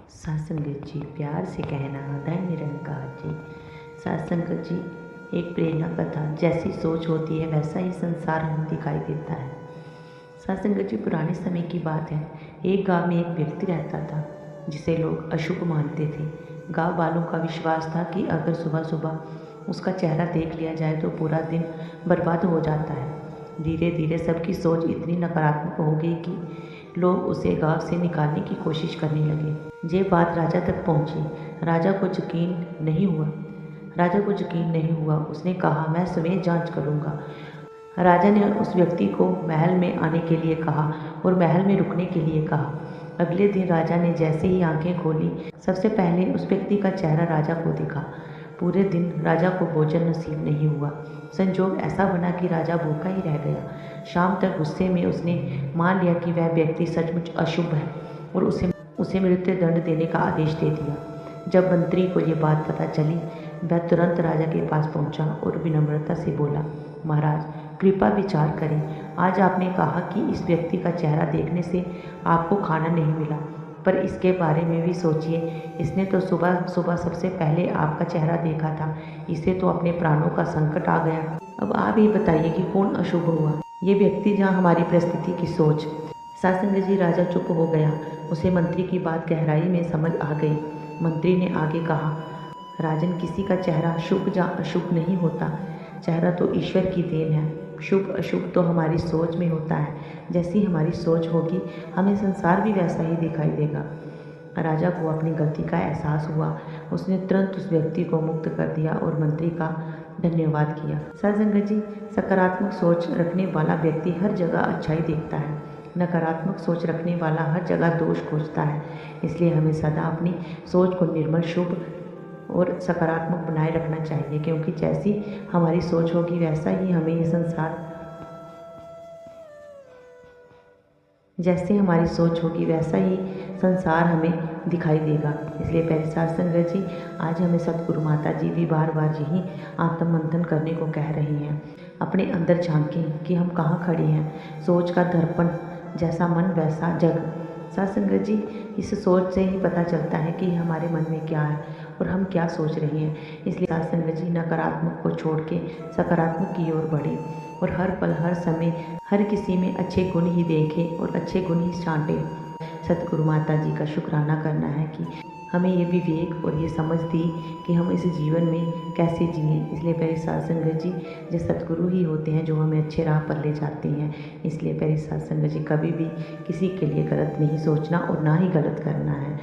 सत्संगत जी प्यार से कहना धन निरंकार जी। सत्संगत जी एक प्रेरणा कथा। जैसी सोच होती है वैसा ही संसार हमें दिखाई देता है। सत्संगत जी पुराने समय की बात है। एक गांव में एक व्यक्ति रहता था जिसे लोग अशुभ मानते थे। गांव वालों का विश्वास था कि अगर सुबह सुबह उसका चेहरा देख लिया जाए तो पूरा दिन बर्बाद हो जाता है। धीरे धीरे सबकी सोच इतनी नकारात्मक हो गई कि लोग उसे गांव से निकालने की कोशिश करने लगे। ये बात राजा तक पहुंची। राजा को यकीन नहीं हुआ। उसने कहा, मैं स्वयं जांच करूंगा। राजा ने उस व्यक्ति को महल में आने के लिए कहा और महल में रुकने के लिए कहा। अगले दिन राजा ने जैसे ही आंखें खोली, सबसे पहले उस व्यक्ति का चेहरा राजा को दिखा। पूरे दिन राजा को भोजन नसीब नहीं हुआ। संजोग ऐसा बना कि राजा भूखा ही रह गया। शाम तक गुस्से में उसने मान लिया कि वह व्यक्ति सचमुच अशुभ है और उसे मृत्यु दंड देने का आदेश दे दिया। जब मंत्री को ये बात पता चली, वह तुरंत राजा के पास पहुंचा और विनम्रता से बोला, महाराज कृपा विचार करें। आज आपने कहा कि इस व्यक्ति का चेहरा देखने से आपको खाना नहीं मिला, पर इसके बारे में भी सोचिए। इसने तो सुबह सुबह सबसे पहले आपका चेहरा देखा था। इसे तो अपने प्राणों का संकट आ गया। अब आप ही बताइए कि कौन अशुभ हुआ, ये व्यक्ति जहाँ हमारी परिस्थिति की सोच। सत्संगत जी राजा चुप हो गया। उसे मंत्री की बात गहराई में समझ आ गई। मंत्री ने आगे कहा, राजन किसी का चेहरा शुभ या अशुभ नहीं होता। चेहरा तो ईश्वर की देन है। शुभ अशुभ तो हमारी सोच में होता है। जैसी हमारी सोच होगी हमें संसार भी वैसा ही दिखाई देगा। राजा को अपनी गलती का एहसास हुआ। उसने तुरंत उस व्यक्ति को मुक्त कर दिया और मंत्री का धन्यवाद किया। सत्संगत जी सकारात्मक सोच रखने वाला व्यक्ति हर जगह अच्छाई देखता है। नकारात्मक सोच रखने वाला हर जगह दोष खोजता है। इसलिए हमें सदा अपनी सोच को निर्मल, शुभ और सकारात्मक बनाए रखना चाहिए, क्योंकि जैसी हमारी सोच होगी वैसा ही हमें ये संसार हमें दिखाई देगा। इसलिए प्यारे सत्संगत जी आज हमें सतगुरु माता जी भी बार बार यही आत्ममंथन करने को कह रही हैं। अपने अंदर झांकें कि हम कहाँ खड़े हैं। सोच का दर्पण, जैसा मन वैसा जग। सत्संगत जी इस सोच से ही पता चलता है कि हमारे मन में क्या है और हम क्या सोच रहे हैं। इसलिए सत्संगत जी नकारात्मक को छोड़ के सकारात्मक की ओर बढ़े और हर पल हर समय हर किसी में अच्छे गुण ही देखें और अच्छे गुण ही छांटें। सतगुरु माता जी का शुक्राना करना है कि हमें ये विवेक और ये समझ दी कि हम इस जीवन में कैसे जिए। इसलिए प्यारे सत्संगत जी जो सतगुरु ही होते हैं जो हमें अच्छे राह पर ले जाते हैं। इसलिए प्यारे सत्संगत जी कभी भी किसी के लिए गलत नहीं सोचना और ना ही गलत करना है।